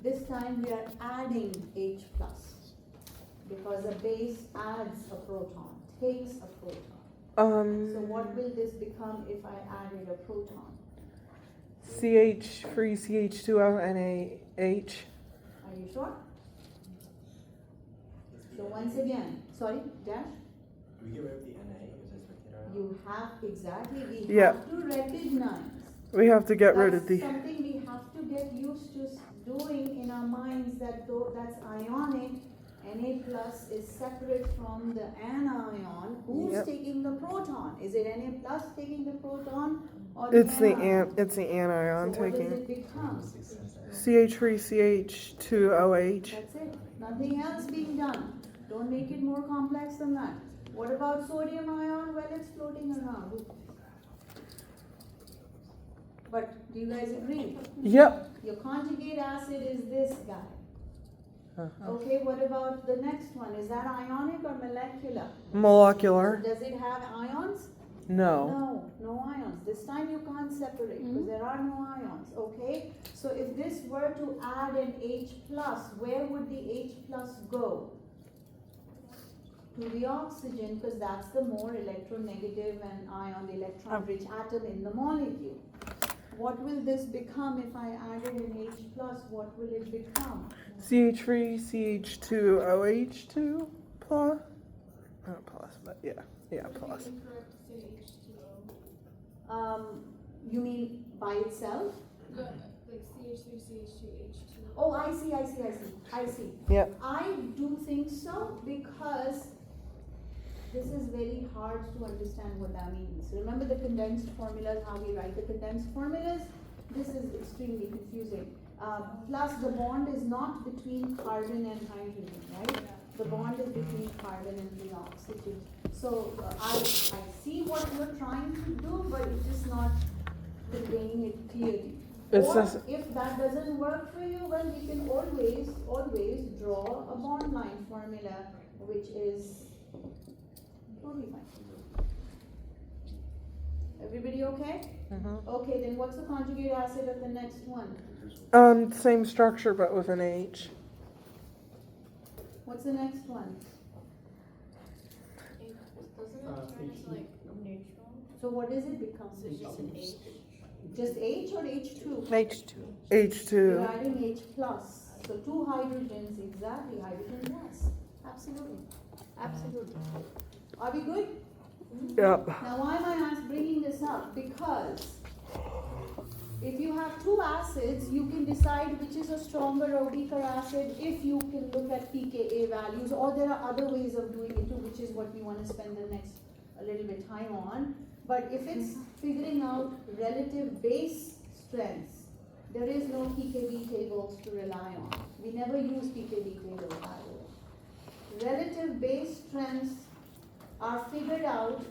This time we are adding H plus because a base adds a proton, takes a proton. So what will this become if I added a proton? CH free CH2O NaH. Are you sure? So once again, sorry, Dash? Do we get rid of the NA? Is this with it? You have, exactly, we Yeah. have to recognize. We have to get rid of That's the. something we have to get used to doing in our minds, that though that's ionic, Na plus is separate from the anion. Who's Yep. taking the proton? Is it Na plus taking the proton or It's the anion? it's the anion So what does taking. it become? CH free CH2OH. That's it. Nothing else being done. Don't make it more complex than that. What about sodium ion? Well, it's floating around. But do you guys agree? Yep. Your conjugate acid is this guy. Uh-huh. Okay, what about the next one? Is that ionic or molecular? Molecular. Does it have ions? No. No ions. This time you can't separate because there are no ions. Okay, so if this were to add an H plus, where would the H plus go? To the oxygen, because that's the more electronegative and ion, the electron-rich atom in the molecule. What will this become if I added an H plus? What will it become? CH free CH2OH2 plus. Not plus, but yeah, plus. You mean by itself? Like CH3CH2H2. Oh, I see. Yep. I do think so because this is very hard to understand what that means. Remember the condensed formulas, how we write the condensed formulas? This is extremely confusing. Plus the bond is not between carbon and hydrogen, right? The bond is between carbon and the oxygen. So I see what you're trying to do, but it's just not conveying it clearly. It's Or just- if that doesn't work for you, well, we can always draw a bond line formula, which is totally fine. Everybody okay? Okay, then what's the conjugate acid of the next one? Same structure but with an H. What's the next one? Doesn't it turn into like neutral? So what does it become? So it's just an H. Just H or H2? H2. You're H2. adding H plus. So two hydrogens, exactly, hydrogen gas. Absolutely. Are we good? Yep. Now why am I bringing this up? Because if you have two acids, you can decide which is a stronger or weaker acid if you can look at pKa values, or there are other ways of doing it too, which is what we want to spend the next a little bit time on. But if it's figuring out relative base strengths, there is no pKb tables to rely on. We never use pKb tables, by the way. Relative base strengths are figured out